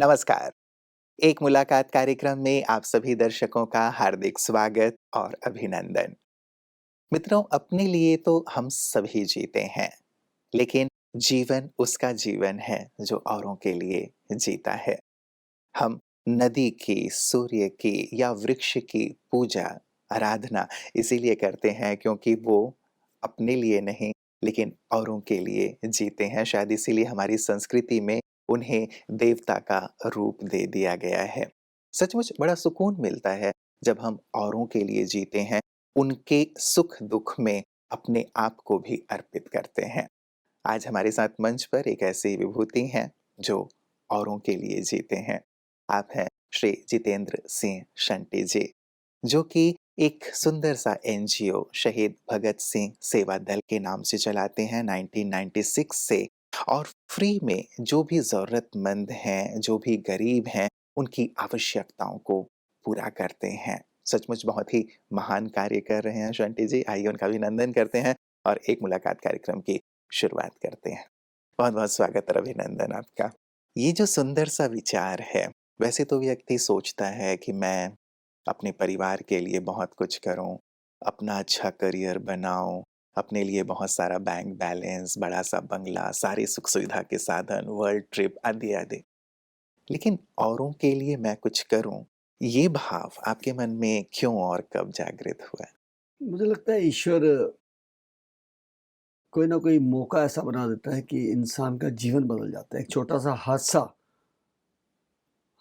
नमस्कार। एक मुलाकात कार्यक्रम में आप सभी दर्शकों का हार्दिक स्वागत और अभिनंदन। मित्रों, अपने लिए तो हम सभी जीते हैं, लेकिन जीवन उसका जीवन है जो औरों के लिए जीता है। हम नदी की, सूर्य की या वृक्ष की पूजा, आराधना इसीलिए करते हैं क्योंकि वो अपने लिए नहीं, लेकिन औरों के लिए जीते हैं। शायद इसीलिए हमारी संस्कृति में उन्हें देवता का रूप दे दिया गया है। सचमुच बड़ा सुकून मिलता है जब हम औरों के लिए जीते हैं, उनके सुख-दुख में अपने आप को भी अर्पित करते हैं। आज हमारे साथ मंच पर एक ऐसी विभूति हैं जो औरों के लिए जीते हैं। आप हैं श्री जितेंद्र सिंह शंटी जी, जो कि एक सुंदर सा एनजीओ शहीद भगत सिंह सेवा दल के नाम से चलाते हैं 1996 से, और फ्री में जो भी ज़रूरतमंद हैं, जो भी गरीब हैं, उनकी आवश्यकताओं को पूरा करते हैं। सचमुच बहुत ही महान कार्य कर रहे हैं शंटी जी। आइए उनका अभिनंदन करते हैं और एक मुलाकात कार्यक्रम की शुरुआत करते हैं। बहुत-बहुत स्वागत और अभिनंदन आपका। ये जो सुंदर सा विचार है, वैसे तो व्यक्ति सोचता है कि मैं अपने परिवार के लिए बहुत कुछ करूँ, अपना अच्छा करियर बनाऊँ, अपने लिए बहुत सारा बैंक बैलेंस, बड़ा-सा बंगला, सारी सुख-सुविधा के साधन, वर्ल्ड ट्रिप आदि-आदि। लेकिन औरों के लिए मैं कुछ करूँ, ये भाव आपके मन में क्यों और कब जागृत हुआ? मुझे लगता है ईश्वर कोई ना कोई मौका ऐसा बना देता है कि इंसान का जीवन बदल जाता है। एक छोटा-सा हादसा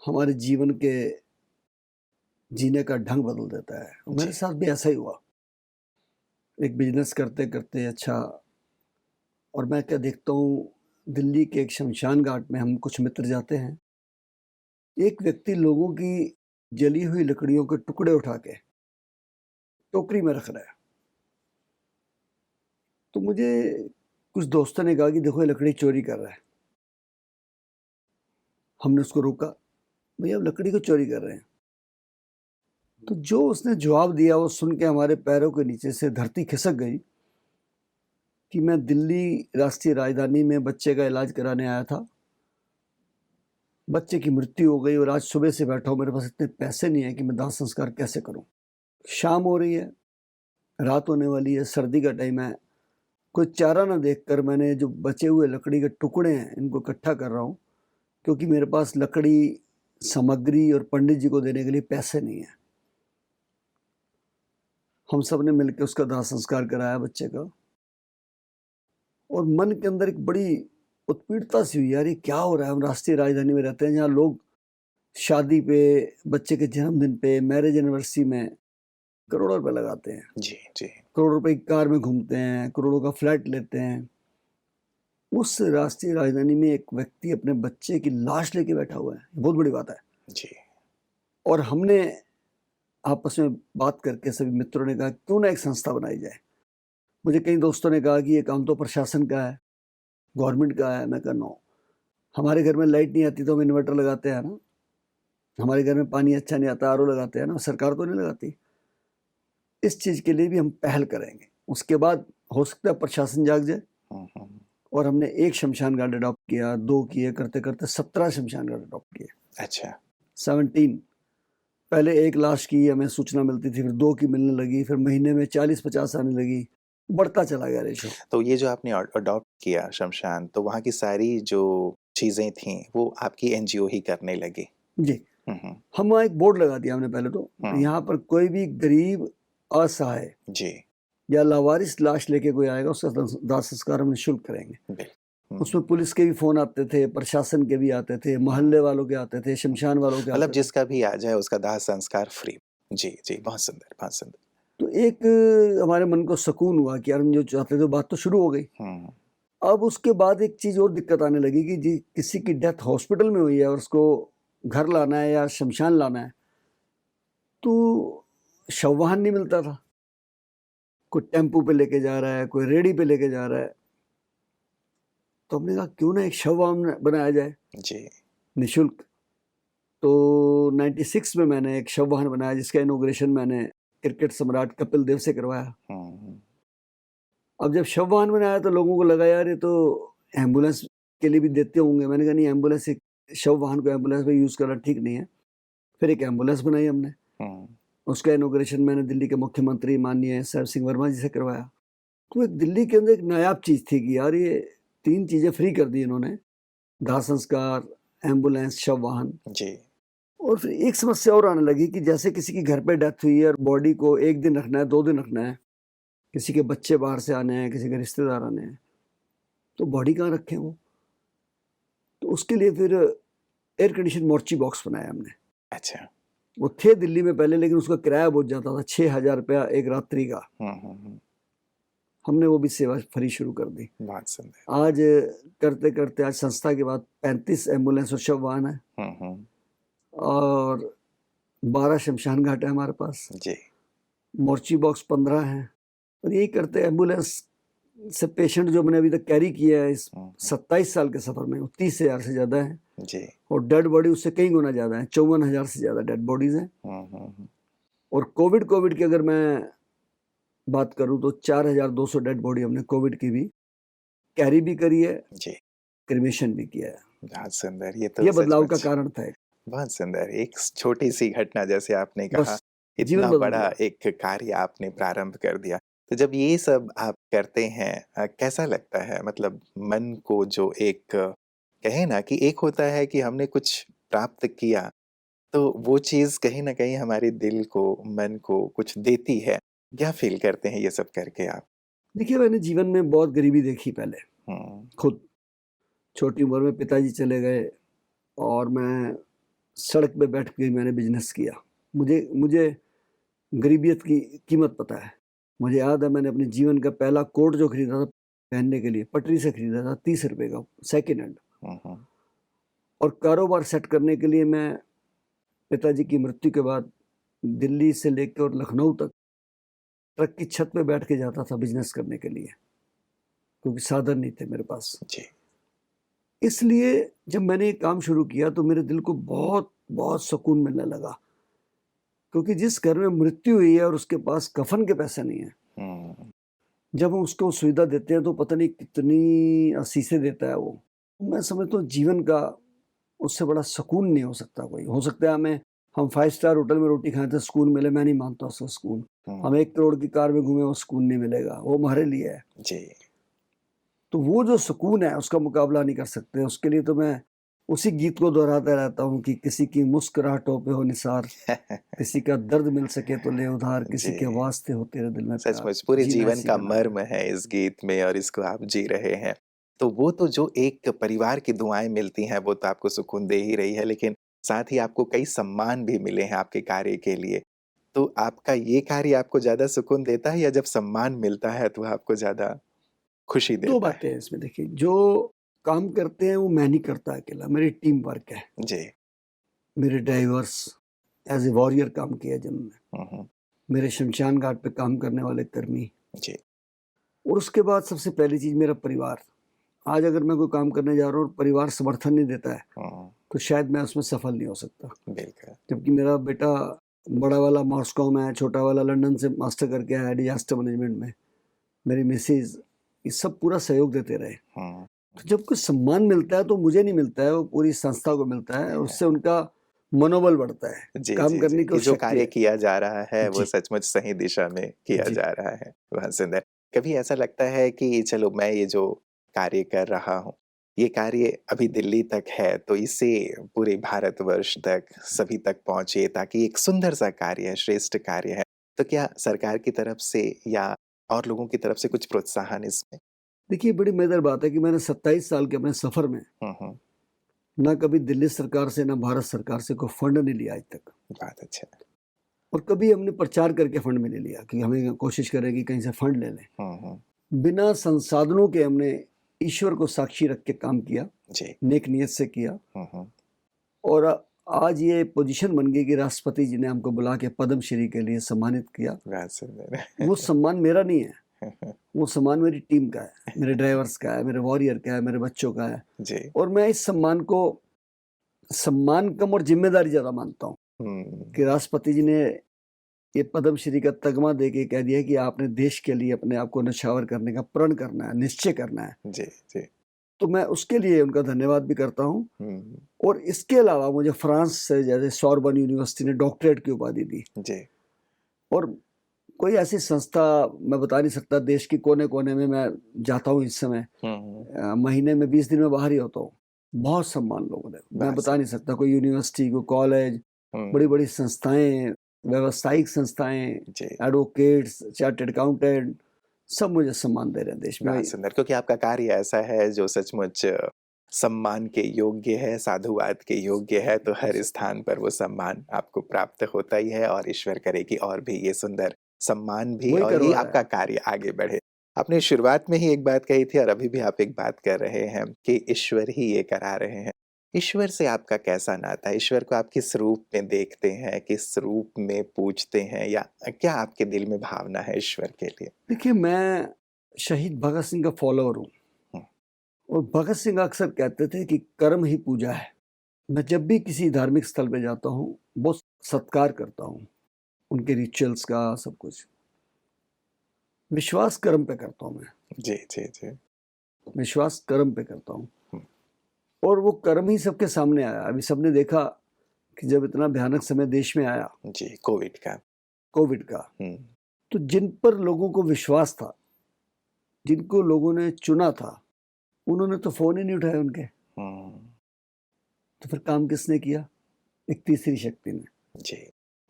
हमारे जीवन के जीने का ढंग बदल देता है। और मेरे जी, साथ भी ऐसा ही हुआ। एक बिज़नेस करते-करते अच्छा और मैं क्या देखता हूँ दिल्ली के एक शमशान घाट में हम कुछ मित्र जाते हैं। एक व्यक्ति लोगों की जली हुई लकड़ियों के टुकड़े उठा के टोकरी में रख रहा है। तो मुझे कुछ दोस्तों ने कहा कि देखो ये लकड़ी चोरी कर रहा है। हमने उसको रोका, भैया आप लकड़ी क्यों चोरी कर रहे हैं? तो जो उसने जवाब दिया वो सुन के हमारे पैरों के नीचे से धरती खिसक गई कि मैं दिल्ली राष्ट्रीय राजधानी में बच्चे का इलाज कराने आया था। बच्चे की मृत्यु हो गई और आज सुबह से बैठा हूँ, मेरे पास इतने पैसे नहीं है कि मैं दाह संस्कार कैसे करूँ। शाम हो रही है, रात होने वाली है, सर्दी का टाइम है। कोई चारा ना देखकर मैंने जो बचे हुए लकड़ी के टुकड़े हैं इनको इकट्ठा कर रहा हूँ, क्योंकि मेरे पास लकड़ी, सामग्री और पंडित जी को देने के लिए पैसे नहीं है। हम सब ने मिलकर उसका दाह संस्कार कराया बच्चे का। और मन के अंदर एक बड़ी उत्पीड़ता सी हुई, यार ये क्या हो रहा है? हम राष्ट्रीय राजधानी में रहते हैं जहाँ लोग शादी पे, बच्चे के जन्मदिन पे, मैरिज एनिवर्सरी में करोड़ों रुपए लगाते हैं। जी, जी। करोड़ों रुपए की कार में घूमते हैं, करोड़ों का फ्लैट लेते हैं। उस राष्ट्रीय राजधानी में एक व्यक्ति अपने बच्चे की लाश लेके बैठा हुआ है। बहुत बड़ी बात है। जी, और हमने आपस में बात करके सभी मित्रों ने कहा क्यों ना एक संस्था बनाई जाए। मुझे कई दोस्तों ने कहा कि ये काम तो प्रशासन का है, गवर्नमेंट का है। मैं कहा नो, हमारे घर में लाइट नहीं आती तो हम इन्वर्टर लगाते हैं ना। हमारे घर में पानी अच्छा नहीं आता, आरओ लगाते हैं ना, सरकार तो नहीं लगाती। इस चीज़ के लिए भी हम पहल करेंगे। उसके बाद हो सकता है प्रशासन जाग जाए। हुँ, हुँ। और हमने एक शमशान घाट अडॉप्ट किया, 2 किए, करते-करते 17 शमशान घाट अडॉप्ट किए। अच्छा। 17। पहले 1 लाश की हमें सूचना मिलती थी, फिर 2 की मिलने लगी, फिर महीने में 40-50 आने लगी। बढ़ता चला गया रेशो। तो ये जो आपने अडॉप्ट किया शमशान, तो वहाँ की सारी जो चीज़ें थीं, वो आपकी एनजीओ ही करने लगी? जी। हुँ, हुँ। हम वहाँ एक बोर्ड लगा दिया हमने पहले तो, हुँ, यहाँ पर कोई भी गरीब, असहाय जी, या लावारिस लाश लेके कोई आएगा उसका दाह संस्कार हम निःशुल्क करेंगे। हुँ, उसमें पुलिस के भी फ़ोन आते थे, प्रशासन के भी आते थे, हुँ, मोहल्ले वालों के आते थे, हुँ। शमशान वालों के मतलब आते थे। जिसका भी आ जाए उसका दाह संस्कार फ्री। जी, जी, बहुत सुंदर, बहुत सुंदर। तो एक हमारे मन को सुकून हुआ कि यार हम जो चाहते थे बात तो शुरू हो गई। हुँ, अब उसके बाद एक चीज़ और दिक्कत आने लगी कि जी किसी की डेथ हॉस्पिटल में हुई है और उसको घर लाना है या शमशान लाना है, तो शव वाहन नहीं मिलता था। कोई टेम्पू पे लेके जा रहा है, कोई रेहड़ी पे लेके जा रहा है। तो हमने कहा क्यों ना एक शव वाहन बनाया जाए जी, निःशुल्क। तो 96 में मैंने एक शव वाहन बनाया जिसका इनॉग्रेशन मैंने क्रिकेट सम्राट कपिल देव से करवाया। हुँ, हुँ। अब जब शव वाहन बनाया तो लोगों को लगा यार ये तो एम्बुलेंस के लिए भी देते होंगे। मैंने कहा नहीं, एम्बुलेंस एक शव वाहन को एम्बुलेंस में यूज़ करना ठीक नहीं है। फिर एक एम्बुलेंस बनाई हमने। उसका इनॉग्रेशन मैंने दिल्ली के मुख्यमंत्री माननीय सर सिंह वर्मा जी से करवाया। तो एक दिल्ली के अंदर एक नायाब चीज़ थी कि यार ये 3 चीज़ें फ्री कर दी इन्होंने, दाह संस्कार, एम्बुलेंस, शव वाहन। जी। और फिर एक समस्या और आने लगी कि जैसे किसी की घर पे डेथ हुई है और बॉडी को 1 दिन रखना है, 2 दिन रखना है, किसी के बच्चे बाहर से आने हैं, किसी के रिश्तेदार आने हैं, तो बॉडी कहाँ रखें वो? तो उसके लिए फिर एयर कंडीशन मोर्ची बॉक्स बनाया हमने। अच्छा। वो थे दिल्ली में पहले, लेकिन उसका किराया बहुत ज़्यादा था, 6,000 रुपया एक रात्रि का। हमने वो भी सेवा फ्री शुरू कर दी। बहुत सुंदर। आज करते-करते आज संस्था के बाद 35 एम्बुलेंस और शव वाहन है और 12 शमशान घाट है हमारे पास। जी। मोर्ची बॉक्स 15 हैं और यही करते एम्बुलेंस से पेशेंट जो मैंने अभी तक कैरी किया है इस 27 साल के सफ़र में, वो 30,000 से ज़्यादा है। जी। और डेड बॉडी उससे कई गुना ज़्यादा है, 54,000 से ज़्यादा डेड बॉडीज़ हैं। और कोविड की अगर मैं बात करूँ तो 4,200 डेड बॉडी हमने कोविड की भी कैरी भी करी है, जी। क्रिमेशन भी किया है। बहुत सुंदर। ये तो ये बदलाव का सचमुच कारण था। बहुत सुंदर। एक छोटी-सी घटना जैसे आपने कहा, बस जीवन इतना बदल बड़ा गया। एक कार्य आपने प्रारंभ कर दिया। तो जब ये सब आप करते हैं कैसा लगता है? मतलब मन को जो एक कहें ना कि एक होता है कि हमने कुछ प्राप्त किया, तो वो चीज़ कहीं न कहीं हमारे दिल को, मन को कुछ देती है। क्या फ़ील करते हैं ये सब करके आप? देखिए, मैंने जीवन में बहुत गरीबी देखी पहले, हुँ। खुद। छोटी उम्र में पिताजी चले गए और मैं सड़क पे बैठ के मैंने बिज़नेस किया। मुझे मुझे गरीबियत की कीमत पता है। मुझे याद है मैंने अपने जीवन का पहला कोट जो खरीदा था पहनने के लिए, पटरी से खरीदा था 30 रुपए का, सेकंड हैंड। हुँ, हुँ। और कारोबार सेट करने के लिए मैं पिताजी की मृत्यु के बाद दिल्ली से लेकर और लखनऊ तक ट्रक की छत पे बैठ के जाता था बिज़नेस करने के लिए, क्योंकि साधन नहीं थे मेरे पास। जी। इसलिए जब मैंने ये काम शुरू किया तो मेरे दिल को बहुत सुकून मिलने लगा, क्योंकि जिस घर में मृत्यु हुई है और उसके पास कफ़न के पैसे नहीं है, हुँ। जब हम उसको सुविधा देते हैं तो पता नहीं कितनी आशीषें देता है वो। मैं समझता हूँ जीवन का उससे बड़ा सुकून नहीं हो सकता कोई। हो सकता है हम 5 स्टार होटल में रोटी खाएँ तो सुकून मिले, मैं नहीं मानता उसका सुकून। हम 1 करोड़ की कार में घूमें वो सुकून नहीं मिलेगा, वो हमारे लिए है। जी। तो वो जो सुकून है उसका मुकाबला नहीं कर सकते। उसके लिए तो मैं उसी गीत को दोहराता रहता हूँ कि किसी की मुस्कुराहटों पे हो निसार, किसी का दर्द मिल सके तो ले उधार, किसी के जी। वास्ते हो तेरे दिल में प्यार, सचमुच पूरे जीना जीवन इसी का का नाम है। मर्म है इस गीत में और इसको आप जी रहे हैं। तो वो तो जो एक परिवार की दुआएँ मिलती हैं, वो तो आपको सुकून दे ही रही है, लेकिन साथ ही आपको कई सम्मान भी मिले हैं आपके कार्य के लिए। तो आपका ये कार्य आपको ज़्यादा सुकून देता है या जब सम्मान मिलता है तो आपको ज़्यादा खुशी 2 देता बातें है? हैं इसमें देखिए, जो काम करते हैं वो मैं नहीं करता अकेला, मेरी टीम वर्क है। जी। मेरे ड्राइवर्स एज़ ए वॉरियर काम किया जिन्होंने, हुँ, हुँ। मेरे शमशान घाट पे काम करने वाले कर्मी जी। और उसके बाद सबसे पहली चीज़ मेरा परिवार। आज अगर मैं कोई काम करने जा रहा हूँ और परिवार समर्थन नहीं देता है, हुँ, तो शायद मैं उसमें सफल नहीं हो सकता। बिल्कुल। जबकि मेरा बेटा बड़ा वाला मॉस्को में है, छोटा वाला लंदन से मास्टर करके आया है डिज़ास्टर मैनेजमेंट में। मेरी मिसेज़, ये सब पूरा सहयोग देते रहे। हुँ। तो जब कुछ सम्मान मिलता है तो मुझे नहीं मिलता है, वो पूरी संस्था को मिलता है और उससे उनका मनोबल बढ़ता है, जी, काम जी, जी, करने की कि और जो शक्ति कार्य है। किया जा रहा है वो जी, सचमुच सही दिशा में किया जी। जा रहा है। बहुत सुंदर। कभी ऐसा लगता है कि चलो मैं ये जो कार्य कर रहा हूँ, ये कार्य अभी दिल्ली तक है तो इसे पूरे भारतवर्ष तक सभी तक पहुँचे ताकि एक सुंदर-सा कार्य है, श्रेष्ठ कार्य है। तो क्या सरकार की तरफ से या और लोगों की तरफ से कुछ प्रोत्साहन इसमें? देखिए, बड़ी मज़ेदार बात है कि मैंने 27 साल के अपने सफ़र में हुँ, हुँ। ना कभी दिल्ली सरकार से, ना भारत सरकार से कोई फंड नहीं लिया आज तक। बहुत अच्छा। और कभी हमने प्रचार करके फंड भी नहीं लिया कि हमें कोशिश करें कि कहीं से फंड ले लें। हुँ, हुँ। बिना संसाधनों के हमने ईश्वर को साक्षी रख के काम किया, जी। नेक नीयत से किया हुँ, हुँ। और आज ये पोजीशन बन गई कि राष्ट्रपति जी ने हमको बुला के पद्म श्री के लिए सम्मानित किया। बहुत सुंदर। वो सम्मान मेरा नहीं है, वो सम्मान मेरी टीम का है, मेरे ड्राइवर्स का है, मेरे वॉरियर का है, मेरे बच्चों का है जी। और मैं इस सम्मान को सम्मान कम और ज़िम्मेदारी ज़्यादा मानता हूँ हुँ। कि राष्ट्रपति जी ने ये पद्मश्री का तगमा देके कह दिया कि आपने देश के लिए अपने आप को न्यौछावर करने का प्रण करना है, निश्चय करना है। जी, जी। तो मैं उसके लिए उनका धन्यवाद भी करता हूँ। हुँ, और इसके अलावा मुझे फ्रांस से जैसे सोर्बन यूनिवर्सिटी ने डॉक्टरेट की उपाधि दी। जी। और कोई ऐसी संस्था मैं बता नहीं सकता, देश के कोने-कोने में मैं जाता हूँ इस समय। हुँ, हुँ, महीने में 20 दिन में बाहर ही होता हूँ। बहुत सम्मान लोगों ने, मैं बहुत बता सही। नहीं सकता, कोई यूनिवर्सिटी, कोई कॉलेज, हुँ, बड़ी-बड़ी संस्थाएँ, व्यावसायिक संस्थाएँ, जी। एडवोकेट्स, चार्टर्ड अकाउंटेंट, सब मुझे सम्मान दे रहे हैं देश में। बहुत सुंदर, क्योंकि आपका कार्य ऐसा है जो सचमुच सम्मान के योग्य है, साधुवाद के योग्य है, तो हर स्थान पर वो सम्मान आपको प्राप्त होता ही है और ईश्वर करे कि और भी ये सुंदर सम्मान भी वही और यही करवा रहा आपका है। कार्य आगे बढ़े। आपने शुरुआत में ही एक बात कही थी और अभी भी आप एक बात कर रहे हैं कि ईश्वर ही ये करा रहे हैं। ईश्वर से आपका कैसा नाता है? ईश्वर को आप किस रूप में देखते हैं, किस रूप में पूजते हैं या क्या आपके दिल में भावना है ईश्वर के लिए? देखिए, मैं शहीद भगत सिंह का फॉलोअर हूँ। हुँ, और भगत सिंह अक्सर कहते थे कि कर्म ही पूजा है। मैं जब भी किसी धार्मिक स्थल पे जाता हूँ, बहुत सत्कार करता हूँ, उनके रिचुअल्स का, सब कुछ। विश्वास कर्म पे करता हूँ मैं, जी, जी, जी। विश्वास कर्म पे करता हूँ। हुँ, और वो कर्म ही सबके सामने आया। अभी सबने देखा कि जब इतना भयानक समय देश में आया, जी, कोविड का। कोविड का, हुँ, तो जिन पर लोगों को विश्वास था, जिनको लोगों ने चुना था, उन्होंने तो फ़ोन ही नहीं उठाए उनके। हुँ, तो फिर काम किसने किया? एक तीसरी शक्ति ने। जी।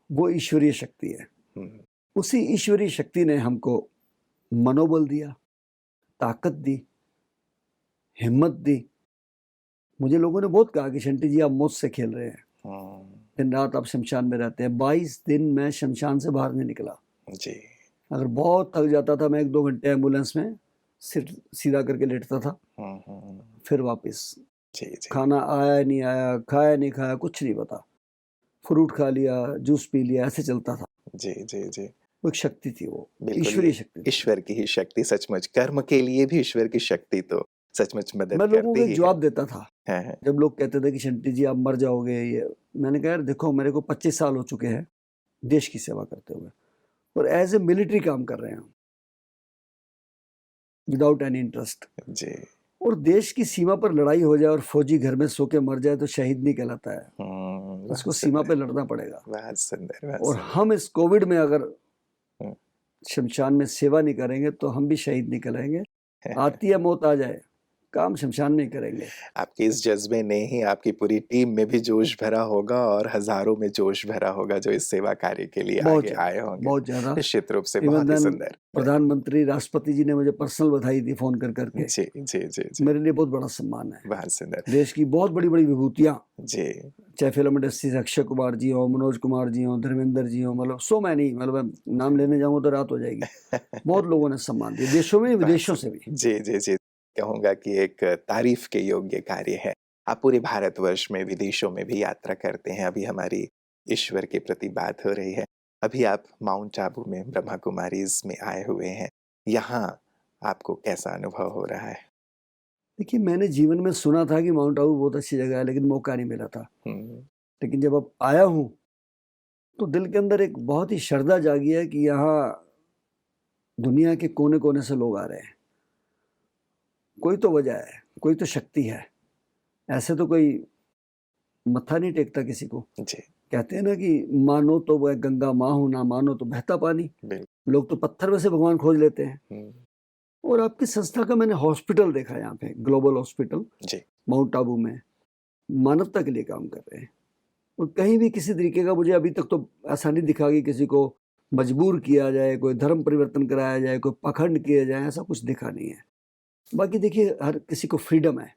वो ईश्वरीय शक्ति है। हुँ, उसी ईश्वरीय शक्ति ने हमको मनोबल दिया, ताकत दी, हिम्मत दी। मुझे लोगों ने बहुत कहा कि शंटी जी आप मौत से खेल रहे हैं, हुँ, दिन रात आप शमशान में रहते हैं। 22 दिन मैं शमशान से बाहर नहीं निकला। जी। अगर बहुत थक जाता था, मैं 1-2 घंटे एम्बुलेंस में सिर सीधा करके लेटता था, हुँ, हुँ, फिर वापस। जी, जी। खाना आया नहीं आया, खाया नहीं खाया, कुछ नहीं पता। फ्रूट खा लिया, जूस पी लिया, ऐसे चलता था। जी, जी, जी। वो एक शक्ति थी वो, बिल्कुल, ईश्वरीय ये शक्ति थी। ईश्वर की ही शक्ति सचमुच कर्म के लिए भी ईश्वर की शक्ति तो सचमुच मदद मैं लोगों को करती एक ही है। जवाब देता था, हाँ, हाँ। जब लोग कहते थे कि शंटी जी आप मर जाओगे ये। मैंने कहा यार देखो, मेरे को 25 साल हो चुके हैं देश की सेवा करते हुए, और एज़ ए मिलिट्री काम कर रहे हैं हम, विदाउट एनी इंटरेस्ट। जी। और देश की सीमा पर लड़ाई हो जाए और फौजी घर में सो के मर जाए तो शहीद नहीं कहलाता है, बहुत उसको सीमा सुंदर, पे लड़ना पड़ेगा। बहुत सुंदर, बहुत और सुंदर। हम इस कोविड में अगर हुँ। शमशान में सेवा नहीं करेंगे तो हम भी शहीद नहीं कहलाएंगे। आती है मौत आ जाए, काम शमशान में ही करेंगे। आपके इस जज़्बे ने ही आपकी पूरी टीम में भी जोश भरा होगा और हज़ारों में जोश भरा होगा जो इस सेवा कार्य के लिए बहुत आगे ज़्यादा, आए होंगे। बहुत ज़्यादा। निश्चित रूप से इवन बहुत ही देन सुंदर। प्रधानमंत्री, राष्ट्रपति जी ने मुझे पर्सनल बधाई दी फ़ोन कर के। जी, जी, जी, जी। मेरे लिए बहुत बड़ा सम्मान है। बहुत सुंदर। देश की बहुत बड़ी-बड़ी विभूतियाँ, जी। चाहे फ़िल्म इंडस्ट्री से अक्षय कुमार जी हों, मनोज कुमार जी हों, धर्मेंद्र जी हों, मतलब सो मैनी, मतलब नाम लेने जाऊँ तो रात हो जाएगी। बहुत लोगों ने सम्मान दिया, देशों में, बहुत विदेशों से सुंदर। भी। जी, जी, जी। कहूँगा कि एक तारीफ़ के योग्य कार्य है। आप पूरे भारतवर्ष में, विदेशों में भी यात्रा करते हैं। अभी हमारी ईश्वर के प्रति बात हो रही है। अभी आप माउंट आबू में ब्रह्मा कुमारीज़ में आए हुए हैं। यहाँ आपको कैसा अनुभव हो रहा है? देखिए, मैंने जीवन में सुना था कि माउंट आबू बहुत अच्छी जगह है, लेकिन मौका नहीं मिला था। हुँ, लेकिन जब अब आया हूँ, तो दिल के अंदर एक बहुत ही श्रद्धा जागी है कि यहाँ दुनिया के कोने-कोने से लोग आ रहे हैं। कोई तो वजह है, कोई तो शक्ति है। ऐसे तो कोई मत्था नहीं टेकता किसी को। जी, कहते हैं ना कि मानो तो वह गंगा माँ हूँ, ना मानो तो बहता पानी। बिल लोग तो पत्थर में से भगवान खोज लेते हैं। हुँ, और आपकी संस्था का मैंने हॉस्पिटल देखा यहाँ पे, ग्लोबल हॉस्पिटल, जी, माउंट आबू में, मानवता के लिए काम कर रहे हैं। और कहीं भी किसी तरीके का मुझे अभी तक तो ऐसा नहीं दिखा कि किसी को मजबूर किया जाए, कोई धर्म परिवर्तन कराया जाए, कोई पाखंड किया जाए, ऐसा कुछ दिखा नहीं है। बाकी देखिए, हर किसी को फ्रीडम है।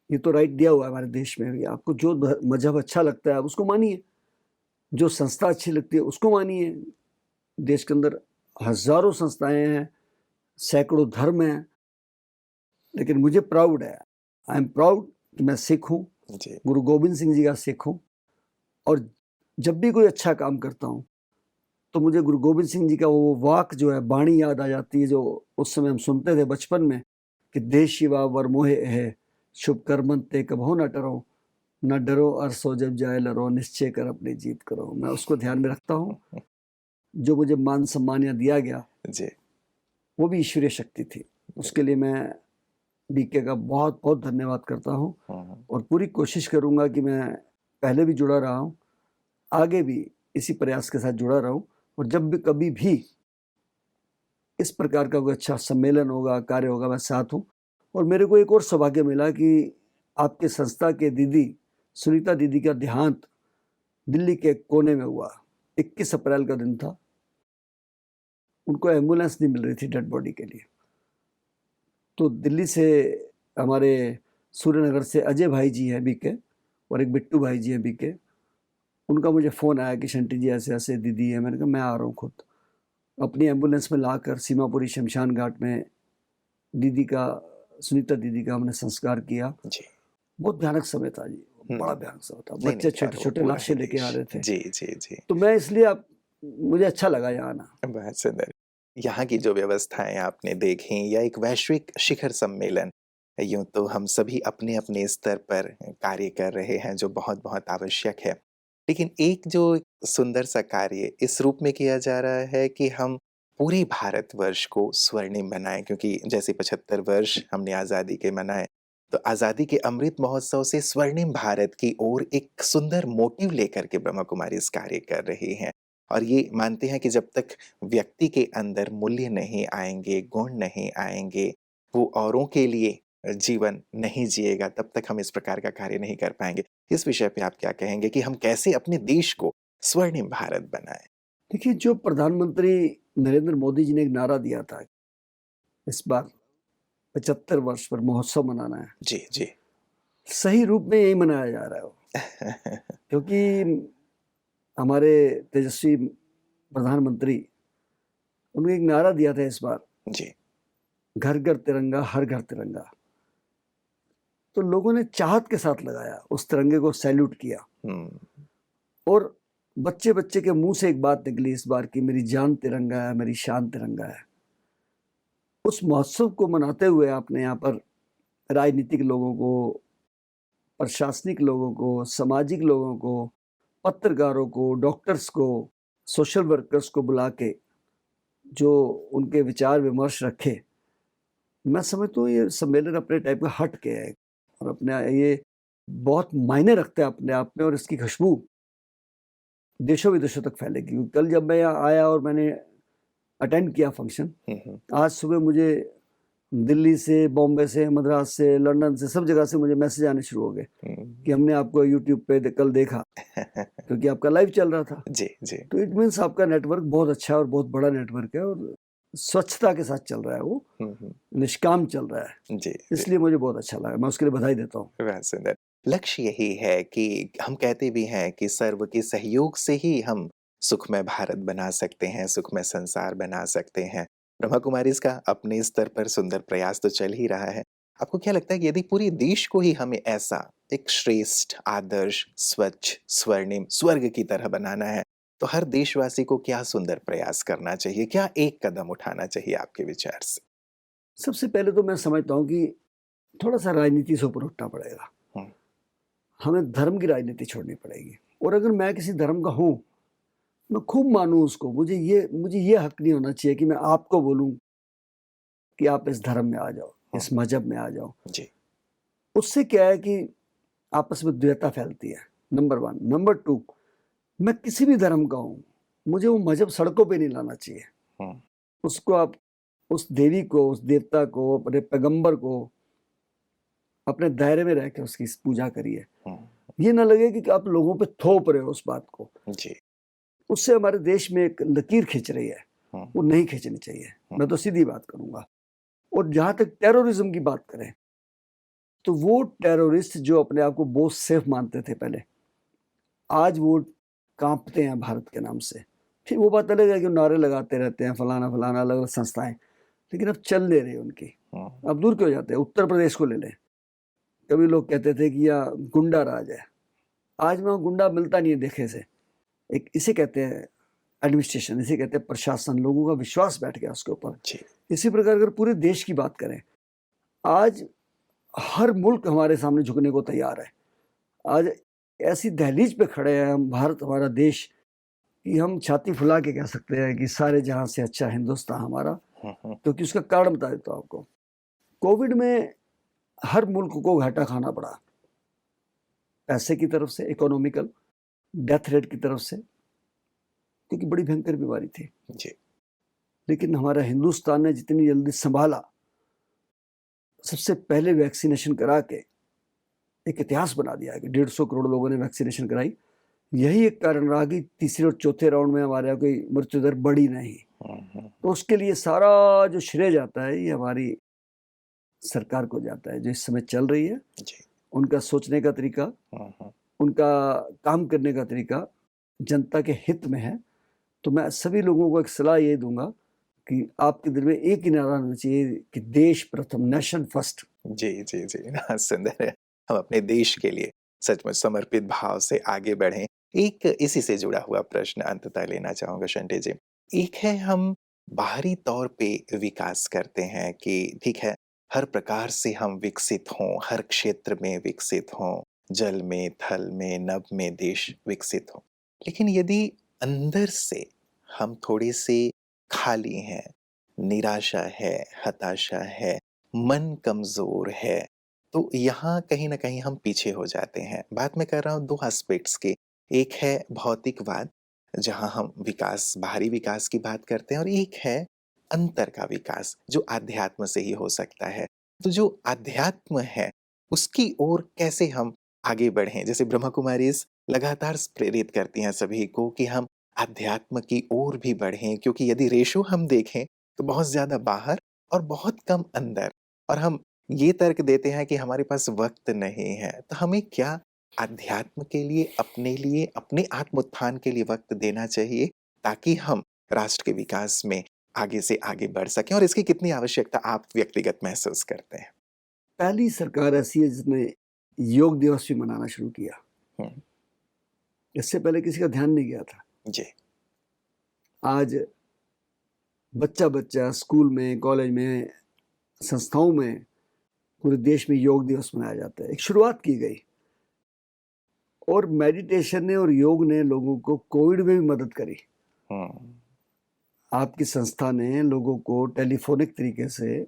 ये तो राइट दिया हुआ है हमारे देश में भी, आपको जो मज़हब अच्छा लगता है आप उसको मानिए, जो संस्था अच्छी लगती है उसको मानिए। देश के अंदर हज़ारों संस्थाएँ हैं, सैकड़ों धर्म हैं, लेकिन मुझे प्राउड है, आई एम प्राउड कि मैं सिख हूँ, जी, गुरु गोविंद सिंह जी का सिख हूँ। और जब भी कोई अच्छा काम करता हूँ, तो मुझे गुरु गोविंद सिंह जी का वो वाक जो है, वाणी याद आ जाती है, जो उस समय हम सुनते थे बचपन में कि देश शिवा वर मोहे है, शुभ कर्मन ते कभो न टरो, न डरो और सो जब जाए लरो, निश्चय कर अपनी जीत करो। मैं उसको ध्यान में रखता हूँ। जो मुझे मान सम्मान यहाँ दिया गया, जी, वो भी ईश्वरीय शक्ति थी। उसके लिए मैं बीके का बहुत बहुत धन्यवाद करता हूँ हुँ, और पूरी कोशिश करूँगा कि मैं पहले भी जुड़ा रहा हूँ, आगे भी इसी प्रयास के साथ जुड़ा रहूँ और जब भी कभी भी इस प्रकार का कोई अच्छा सम्मेलन होगा, कार्य होगा, मैं साथ हूँ। और मेरे को एक और सौभाग्य मिला कि आपके संस्था के दीदी, सुनीता दीदी का देहांत दिल्ली के एक कोने में हुआ। 21 अप्रैल का दिन था। उनको एम्बुलेंस नहीं मिल रही थी डेड बॉडी के लिए। तो दिल्ली से हमारे सूर्यनगर से अजय भाई जी हैं बीके और एक बिट्टू भाई जी हैं बीके। उनका मुझे फ़ोन आया कि शंटी जी ऐसे-ऐसे दीदी है। मैंने कहा मैं आ रहा हूँ खुद। अपनी एम्बुलेंस में लाकर सीमापुरी शमशान घाट में दीदी का, सुनीता दीदी का हमने संस्कार किया। जी। बहुत भयानक समय था जी, हुँ, बड़ा भयानक समय था। नहीं, नहीं, बच्चे खैर वो छोटे-छोटे पूरा ही लाशें लेके आ देश। रहे थे। जी, जी, जी। तो मैं इसलिए अब मुझे अच्छा लगा यहाँ आना। बहुत सुंदर। यहाँ की जो व्यवस्थाएँ आपने देखी या एक वैश्विक शिखर सम्मेलन, यूँ तो हम सभी अपने-अपने स्तर पर कार्य कर रहे हैं जो बहुत-बहुत आवश्यक है। लेकिन एक जो सुंदर सा कार्य इस रूप में किया जा रहा है कि हम पूरे भारतवर्ष को स्वर्णिम बनाएँ क्योंकि जैसे 75 वर्ष हमने आज़ादी के मनाए, तो आज़ादी के अमृत महोत्सव से स्वर्णिम भारत की ओर एक सुंदर मोटिव लेकर के ब्रह्मा कुमारी इस कार्य कर रही हैं। और ये मानते हैं कि जब तक व्यक्ति के अंदर मूल्य नहीं आएँगे, गुण नहीं आएँगे, वो औरों के लिए जीवन नहीं जिएगा, तब तक हम इस प्रकार का कार्य नहीं कर पाएँगे। इस विषय पे आप क्या कहेंगे कि हम कैसे अपने देश को स्वर्णिम भारत बनाएँ? देखिए, जो प्रधानमंत्री नरेंद्र मोदी जी ने एक नारा दिया था, इस बार 75 वर्ष पर महोत्सव मनाना है। जी, जी। सही रूप में यही मनाया जा रहा है वो। क्योंकि हमारे तेजस्वी प्रधानमंत्री, उन्होंने एक नारा दिया था इस बार, जी। घर घर तिरंगा, हर घर तिरंगा। तो लोगों ने चाहत के साथ लगाया, उस तिरंगे को सैल्यूट किया हुँ, और बच्चे-बच्चे के मुँह से एक बात निकली इस बार कि मेरी जान तिरंगा है, मेरी शान तिरंगा है। उस महोत्सव को मनाते हुए आपने यहाँ पर राजनीतिक लोगों को, प्रशासनिक लोगों को, सामाजिक लोगों को, पत्रकारों को, डॉक्टर्स को, सोशल वर्कर्स को बुला के जो उनके विचार विमर्श रखे, मैं समझता हूँ ये सम्मेलन अपने टाइप का हट के है और अपने ये बहुत मायने रखता है अपने आप में और इसकी खुशबू देशों विदेशों तक फैलेगी। कल जब मैं यहाँ आया और मैंने अटेंड किया फंक्शन, हुँ, हुँ, आज सुबह मुझे दिल्ली से, बॉम्बे से, मद्रास से, लंदन से, सब जगह से मुझे मैसेज आने शुरू हो गए हुँ। कि हमने आपको यूट्यूब पे कल देखा, क्योंकि आपका लाइव चल रहा था। जी, जी। तो इट मीन्स आपका नेटवर्क बहुत अच्छा है और बहुत बड़ा नेटवर्क है और स्वच्छता के साथ चल रहा है वो, हुँ, हुँ। निष्काम चल रहा है। जी, जी। इसलिए मुझे बहुत अच्छा लगा, मैं उसके लिए बधाई देता हूँ। बहुत सुंदर। लक्ष्य यही है कि हम कहते भी हैं कि सर्व के सहयोग से ही हम सुखमय भारत बना सकते हैं, सुखमय संसार बना सकते हैं। ब्रह्मा कुमारी इसका अपने स्तर पर सुंदर प्रयास तो चल ही रहा है। आपको क्या लगता है कि यदि पूरे देश को ही हमें ऐसा एक श्रेष्ठ, आदर्श, स्वच्छ, स्वर्णिम, स्वर्ग की तरह बनाना है, तो हर देशवासी को क्या सुंदर प्रयास करना चाहिए? क्या एक कदम उठाना चाहिए आपके विचार से? सबसे पहले तो मैं समझता हूँ कि थोड़ा-सा राजनीति से ऊपर उठना पड़ेगा। हुँ, हमें धर्म की राजनीति छोड़नी पड़ेगी और अगर मैं किसी धर्म का हूँ, मैं खूब मानूँ उसको, मुझे ये हक नहीं होना चाहिए कि मैं आपको बोलूँ कि आप इस धर्म में आ जाओ, हुँ। इस मज़हब में आ जाओ। जी। उससे क्या है कि आपस में द्वैता फैलती है, नंबर 1। नंबर 2, मैं किसी भी धर्म का हूँ, मुझे वो मज़हब सड़कों पे नहीं लाना चाहिए। हुँ, उसको आप उस देवी को, उस देवता को, अपने पैगंबर को अपने दायरे में रह के उसकी पूजा करिए। हुँ। ये ना लगे कि आप लोगों पे थोप रहे हो उस बात को। जी। उससे हमारे देश में एक लकीर खींच रही है, हुँ, वो नहीं खींचनी चाहिए। हुँ। मैं तो सीधी बात करूँगा। और जहाँ तक टेररिज़्म की बात करें, तो वो टेररिस्ट जो अपने आप को बहुत सेफ मानते थे पहले, आज वो काँपते हैं भारत के नाम से। फिर वो बात अलग है कि नारे लगाते रहते हैं, फलाना-फलाना अलग-अलग संस्थाएँ, लेकिन अब चल नहीं रही उनकी। हुँ, अब दूर क्यों जाते हैं? उत्तर प्रदेश को ले लें। कभी लोग कहते थे कि यहाँ गुंडा राज है। आज वहाँ गुंडा मिलता नहीं है देखे से। एक इसे कहते हैं एडमिनिस्ट्रेशन, इसे कहते हैं प्रशासन, लोगों का विश्वास बैठ गया उसके ऊपर। जी। इसी प्रकार अगर पूरे देश की बात करें, आज हर मुल्क हमारे सामने झुकने को तैयार है। आज ऐसी दहलीज पे खड़े हैं हम, भारत हमारा देश, कि हम छाती फुला के कह सकते हैं कि सारे जहाँ से अच्छा हिंदुस्तान हमारा, हुँ, हुँ। क्योंकि उसका कारण बता देता हूँ आपको। कोविड में हर मुल्क को घाटा खाना पड़ा, पैसे की तरफ से, इकोनॉमिकल, डेथ रेट की तरफ से, क्योंकि बड़ी भयंकर बीमारी थी। जी। लेकिन हमारा हिंदुस्तान ने जितनी जल्दी संभाला, सबसे पहले वैक्सीनेशन करा के एक इतिहास बना दिया कि 150 करोड़ लोगों ने वैक्सीनेशन कराई। यही एक कारण रहा कि तीसरे और चौथे राउंड में हमारे यहाँ कोई मृत्यु दर बढ़ी नहीं। तो उसके लिए सारा जो श्रेय जाता है ये हमारी सरकार को जाता है, जो इस समय चल रही है। जी। उनका सोचने का तरीका, उनका काम करने का तरीका जनता के हित में है। तो मैं सभी लोगों को एक सलाह ये दूंगा कि आपके दिल में एक ही नारा होना चाहिए कि देश प्रथम, नेशन फर्स्ट। जी, जी, जी। सुंदर है। हम अपने देश के लिए सचमुच समर्पित भाव से आगे बढ़ें। एक इसी से जुड़ा हुआ प्रश्न अंततः लेना चाहूँगा शंटे जी। एक है हम बाहरी तौर पे विकास करते हैं कि ठीक है, हर प्रकार से हम विकसित हों, हर क्षेत्र में विकसित हों, जल में, थल में, नभ में देश विकसित हो। लेकिन यदि अंदर से हम थोड़े-से खाली हैं, निराशा है, हताशा है, मन कमज़ोर है, तो यहाँ कहीं न कहीं हम पीछे हो जाते हैं। बात मैं कर रहा हूँ 2 एस्पेक्ट्स की। एक है भौतिकवाद, जहाँ हम विकास, बाहरी विकास की बात करते हैं और एक है अंतर का विकास, जो आध्यात्म से ही हो सकता है। तो जो आध्यात्म है, उसकी ओर कैसे हम आगे बढ़ें? जैसे ब्रह्मा कुमारीज़ लगातार प्रेरित करती हैं सभी को कि हम अध्यात्म की ओर भी बढ़ें, क्योंकि यदि रेशो हम देखें, तो बहुत ज़्यादा बाहर और बहुत कम अंदर। और हम ये तर्क देते हैं कि हमारे पास वक़्त नहीं है, तो हमें क्या अध्यात्म के लिए, अपने आत्मोत्थान के लिए वक़्त देना चाहिए, ताकि हम राष्ट्र के विकास में आगे से आगे बढ़ सकें और इसकी कितनी आवश्यकता आप व्यक्तिगत महसूस करते हैं? पहली सरकार ऐसी है जिसने योग दिवस भी मनाना शुरू किया। हुँ, इससे पहले किसी का ध्यान नहीं गया था। जी। आज बच्चा-बच्चा स्कूल में, कॉलेज में, संस्थाओं में, पूरे देश में योग दिवस मनाया जाता है। एक शुरुआत की गई और मेडिटेशन ने और योग ने लोगों को कोविड में भी मदद करी। हुँ, आपकी संस्था ने लोगों को टेलीफ़ोनिक तरीके से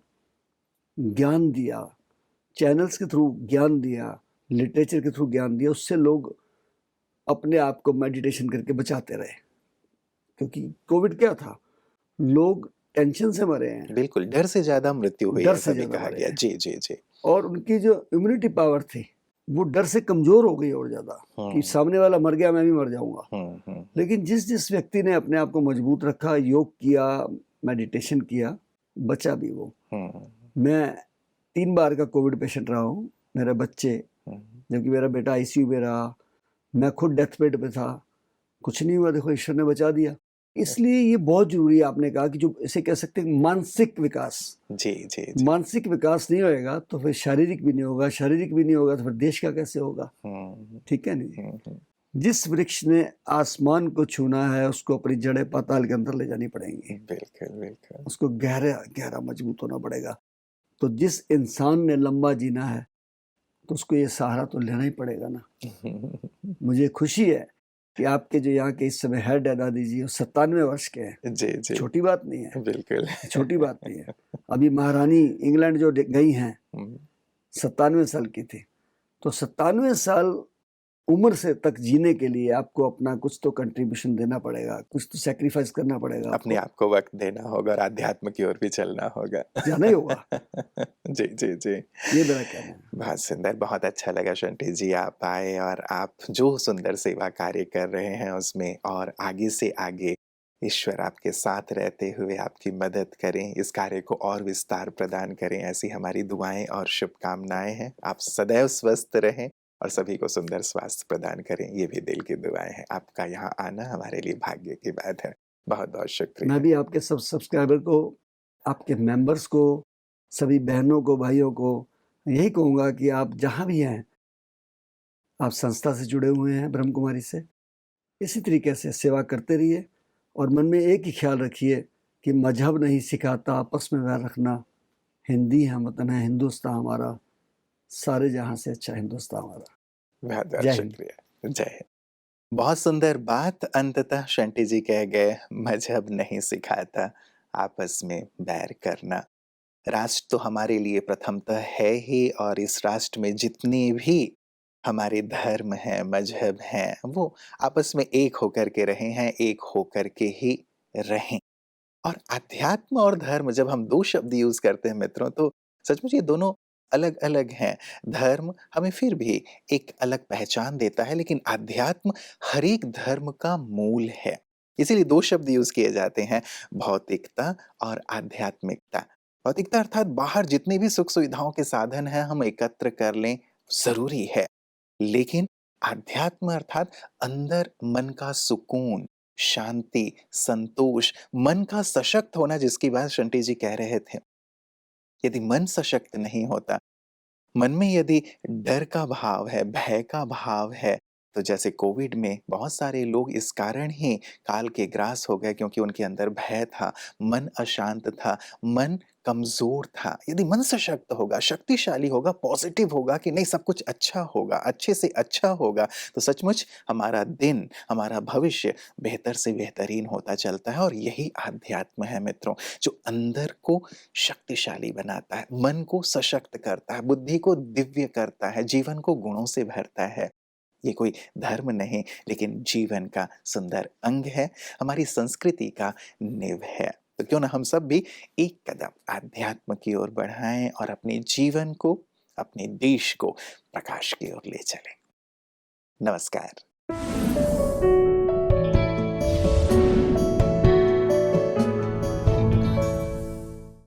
ज्ञान दिया, चैनल्स के थ्रू ज्ञान दिया, लिटरेचर के थ्रू ज्ञान दिया, उससे लोग अपने आप को मेडिटेशन करके बचाते रहे। क्योंकि कोविड क्या था? लोग टेंशन से मरे हैं, बिल्कुल, डर से ज़्यादा मृत्यु हुई डर ऐसा से भी ज़्यादा कहा मरे गया। हैं जी, जी, जी। और उनकी जो इम्यूनिटी पावर थी, वो डर से कमज़ोर हो गई और ज़्यादा कि हुँ, सामने वाला मर गया, मैं भी मर जाऊँगा। हुँ, हुँ, लेकिन जिस व्यक्ति ने अपने आप को मजबूत रखा, योग किया, मेडिटेशन किया, बचा भी वो। हुँ, मैं 3 बार का कोविड पेशेंट रहा हूँ। मेरे बच्चे, हुँ, जबकि मेरा बेटा आईसीयू में रहा, मैं खुद डेथ बेड पे था। कुछ नहीं हुआ, देखो ईश्वर ने बचा दिया। इसलिए ये बहुत ज़रूरी है, आपने कहा कि जो इसे कह सकते हैं मानसिक विकास। जी, जी, जी। मानसिक विकास नहीं होएगा तो फिर शारीरिक भी नहीं होगा, शारीरिक भी नहीं होगा तो फिर देश का कैसे होगा? हुँ, ठीक है नहीं? हुँ, हुँ, जिस वृक्ष ने आसमान को छूना है, उसको अपनी जड़ें पाताल के अंदर ले जानी पड़ेंगी। बिल्कुल, बिल्कुल। उसको गहरा मजबूत होना पड़ेगा। तो जिस इंसान ने लंबा जीना है, तो उसको ये सहारा तो लेना ही पड़ेगा ना। मुझे खुशी है कि आपके जो यहाँ के इस समय हेड है दादी जी, वो 97 वर्ष के हैं। जी, जी, छोटी बात नहीं है, बिल्कुल। ये छोटी बात नहीं है। अभी महारानी इंग्लैंड जो गई हैं, हुँ, 97 साल की थी। तो 97 साल उम्र से तक जीने के लिए आपको अपना कुछ तो कंट्रीब्यूशन देना पड़ेगा, कुछ तो सैक्रिफाइस करना पड़ेगा अपने आपको। आप को वक़्त देना होगा और अध्यात्म की ओर भी चलना होगा। जाना ही होगा, जी, जी, जी। ये मेरा कहना है। बहुत सुंदर, बहुत अच्छा लगा शंटी जी आप आए और आप जो सुंदर सेवा कार्य कर रहे हैं उसमें और आगे से आगे ईश्वर आपके साथ रहते हुए आपकी मदद करें, इस कार्य को और विस्तार प्रदान करें, ऐसी हमारी दुआएँ और शुभकामनाएँ हैं। आप सदैव स्वस्थ रहें और सभी को सुंदर स्वास्थ्य प्रदान करें, ये भी दिल की दुआएँ हैं। आपका यहाँ आना हमारे लिए भाग्य की बात है। बहुत-बहुत मैं शुक्रिया। भी आपके सब सब्सक्राइबर को, आपके मेंबर्स को, सभी बहनों को, भाइयों को यही कहूँगा कि आप जहाँ भी हैं, आप संस्था से जुड़े हुए हैं, ब्रह्म कुमारी से, इसी तरीके से सेवा करते रहिए और मन में एक ही ख्याल रखिए कि मज़हब नहीं सिखाता आपस में वैर रखना, हिंदी हम वतन है, हिंदुस्तान हमारा, सारे जहाँ से अच्छा हिंदुस्तान हमारा। बहुत-बहुत जय हिंद। शुक्रिया। जय हिंद। बहुत सुंदर बात अंततः शंटी जी कह गए, मज़हब नहीं सिखाता आपस में बैर करना। राष्ट्र तो हमारे लिए प्रथमतः है ही और इस राष्ट्र में जितने भी हमारे धर्म हैं, मज़हब हैं, वो आपस में एक होकर के रहे हैं, एक होकर के ही रहें। और अध्यात्म और धर्म जब हम 2 शब्द यूज़ करते हैं मित्रों, तो सचमुच ये दोनों अलग-अलग हैं। धर्म हमें फिर भी एक अलग पहचान देता है, लेकिन अध्यात्म हर एक धर्म का मूल है। इसीलिए 2 शब्द यूज़ किए जाते हैं, भौतिकता और आध्यात्मिकता। भौतिकता अर्थात बाहर जितनी भी सुख-सुविधाओं के साधन हैं, हम एकत्र कर लें, ज़रूरी है। लेकिन अध्यात्म अर्थात अंदर मन का सुकून, शांति, संतोष, मन का सशक्त होना जिसकी बात शंटी जी कह रहे थे। यदि मन सशक्त नहीं होता, मन में यदि डर का भाव है, भय का भाव है, तो जैसे कोविड में बहुत सारे लोग इस कारण ही काल के ग्रास हो गए क्योंकि उनके अंदर भय था, मन अशांत था, मन कमज़ोर था। यदि मन सशक्त होगा, शक्तिशाली होगा, पॉज़िटिव होगा कि नहीं सब कुछ अच्छा होगा, अच्छे से अच्छा होगा, तो सचमुच हमारा दिन, हमारा भविष्य बेहतर से बेहतरीन होता चलता है और यही आध्यात्म है मित्रों, जो अंदर को शक्तिशाली बनाता है, मन को सशक्त करता है, बुद्धि को दिव्य करता है, जीवन को गुणों से भरता है। ये कोई धर्म नहीं, लेकिन जीवन का सुंदर अंग है, हमारी संस्कृति का निव है। तो क्यों ना हम सब भी एक कदम अध्यात्म की ओर बढ़ाएँ और अपने जीवन को, अपने देश को प्रकाश की ओर ले चलें। नमस्कार।